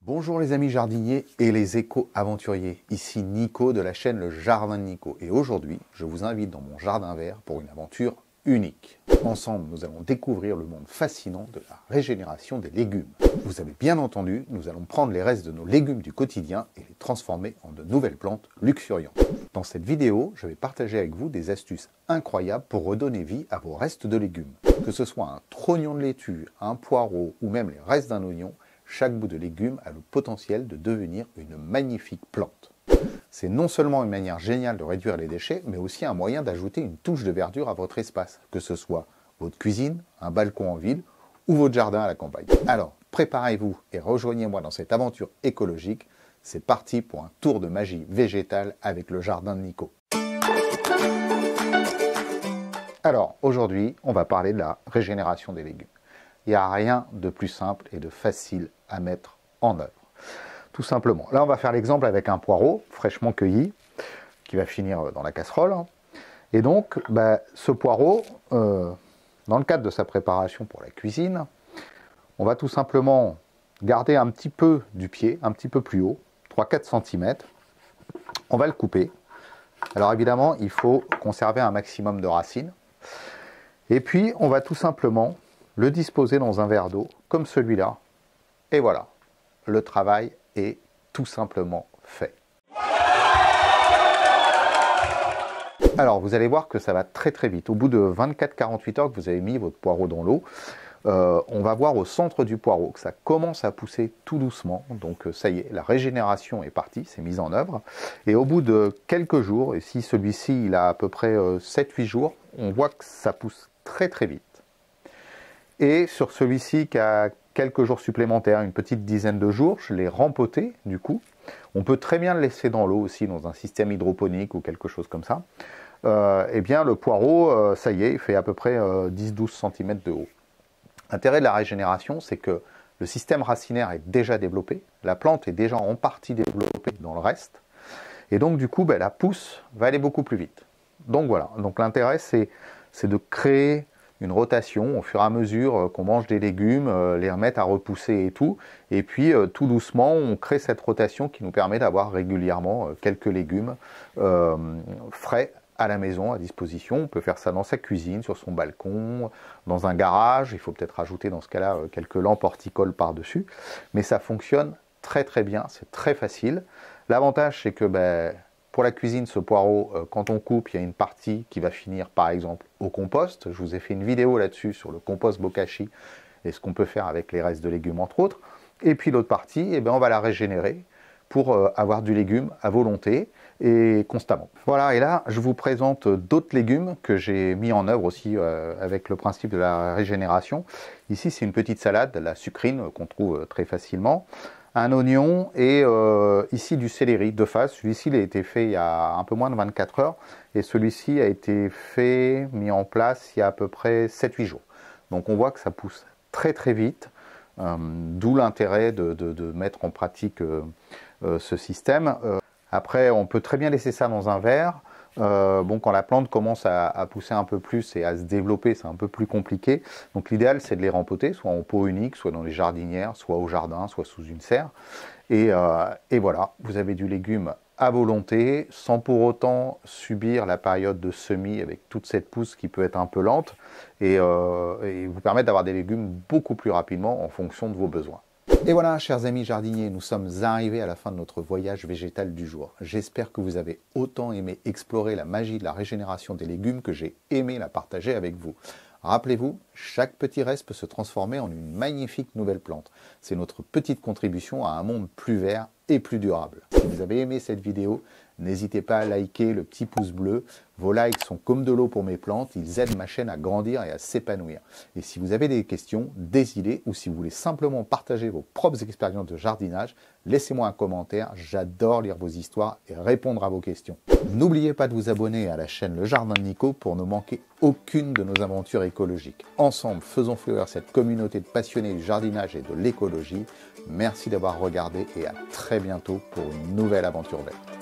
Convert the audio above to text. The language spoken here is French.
Bonjour les amis jardiniers et les éco-aventuriers, ici Nico de la chaîne Le Jardin de Nico et aujourd'hui je vous invite dans mon jardin vert pour une aventure unique. Ensemble nous allons découvrir le monde fascinant de la régénération des légumes. Vous avez bien entendu, nous allons prendre les restes de nos légumes du quotidien et les transformer en de nouvelles plantes luxuriantes. Dans cette vidéo, je vais partager avec vous des astuces incroyables pour redonner vie à vos restes de légumes. Que ce soit un trognon de laitue, un poireau ou même les restes d'un oignon, chaque bout de légume a le potentiel de devenir une magnifique plante. C'est non seulement une manière géniale de réduire les déchets, mais aussi un moyen d'ajouter une touche de verdure à votre espace, que ce soit votre cuisine, un balcon en ville ou votre jardin à la campagne. Alors, préparez-vous et rejoignez-moi dans cette aventure écologique. C'est parti pour un tour de magie végétale avec le jardin de Nico. Alors, aujourd'hui, on va parler de la régénération des légumes. Il n'y a rien de plus simple et de facile à mettre en œuvre. Tout simplement. Là, on va faire l'exemple avec un poireau fraîchement cueilli qui va finir dans la casserole. Et donc, ce poireau, dans le cadre de sa préparation pour la cuisine, on va tout simplement garder un petit peu du pied, un petit peu plus haut, 3-4 cm. On va le couper. Alors évidemment, il faut conserver un maximum de racines. Et puis, on va tout simplement le disposer dans un verre d'eau, comme celui-là. Et voilà, le travail est tout simplement fait. Alors, vous allez voir que ça va très très vite. Au bout de 24-48 heures que vous avez mis votre poireau dans l'eau, on va voir au centre du poireau que ça commence à pousser tout doucement. Donc ça y est, la régénération est partie, c'est mise en œuvre. Et au bout de quelques jours, et si celui-ci il a à peu près 7-8 jours, on voit que ça pousse très très vite. Et sur celui-ci qui a quelques jours supplémentaires, une petite dizaine de jours, je l'ai rempoté du coup. On peut très bien le laisser dans l'eau aussi, dans un système hydroponique ou quelque chose comme ça. Eh bien le poireau, ça y est, il fait à peu près 10-12 cm de haut. L'intérêt de la régénération, c'est que le système racinaire est déjà développé, la plante est déjà en partie développée dans le reste, et donc du coup, la pousse va aller beaucoup plus vite. Donc voilà, donc l'intérêt c'est de créer une rotation au fur et à mesure qu'on mange des légumes, les remettre à repousser et tout. Et puis tout doucement, on crée cette rotation qui nous permet d'avoir régulièrement quelques légumes frais à la maison, à disposition. On peut faire ça dans sa cuisine, sur son balcon, dans un garage. Il faut peut-être rajouter dans ce cas-là quelques lampes horticoles par-dessus. Mais ça fonctionne très très bien, c'est très facile. L'avantage c'est que pour la cuisine, ce poireau, quand on coupe, il y a une partie qui va finir par exemple au compost. Je vous ai fait une vidéo là-dessus sur le compost bokashi et ce qu'on peut faire avec les restes de légumes entre autres. Et puis l'autre partie, on va la régénérer pour avoir du légume à volonté et constamment. Voilà, et là je vous présente d'autres légumes que j'ai mis en œuvre aussi avec le principe de la régénération. Ici c'est une petite salade, la sucrine qu'on trouve très facilement. Un oignon et ici du céleri de face. Celui-ci il a été fait il y a un peu moins de 24 heures et celui-ci a été mis en place il y a à peu près 7-8 jours. Donc on voit que ça pousse très très vite, d'où l'intérêt de mettre en pratique ce système. Après on peut très bien laisser ça dans un verre. Quand la plante commence à pousser un peu plus et à se développer, c'est un peu plus compliqué. Donc l'idéal c'est de les rempoter, soit en pot unique, soit dans les jardinières, soit au jardin, soit sous une serre. Et voilà, vous avez du légume à volonté, sans pour autant subir la période de semis avec toute cette pousse qui peut être un peu lente, et vous permettre d'avoir des légumes beaucoup plus rapidement en fonction de vos besoins. Et voilà, chers amis jardiniers, nous sommes arrivés à la fin de notre voyage végétal du jour. J'espère que vous avez autant aimé explorer la magie de la régénération des légumes que j'ai aimé la partager avec vous. Rappelez-vous, chaque petit reste peut se transformer en une magnifique nouvelle plante. C'est notre petite contribution à un monde plus vert et plus durable. Si vous avez aimé cette vidéo, n'hésitez pas à liker le petit pouce bleu. Vos likes sont comme de l'eau pour mes plantes, ils aident ma chaîne à grandir et à s'épanouir. Et si vous avez des questions, des idées, ou si vous voulez simplement partager vos propres expériences de jardinage, laissez-moi un commentaire, j'adore lire vos histoires et répondre à vos questions. N'oubliez pas de vous abonner à la chaîne Le Jardin de Nico pour ne manquer aucune de nos aventures écologiques. Ensemble, faisons fleurir cette communauté de passionnés du jardinage et de l'écologie. Merci d'avoir regardé et à très bientôt pour une nouvelle aventure verte.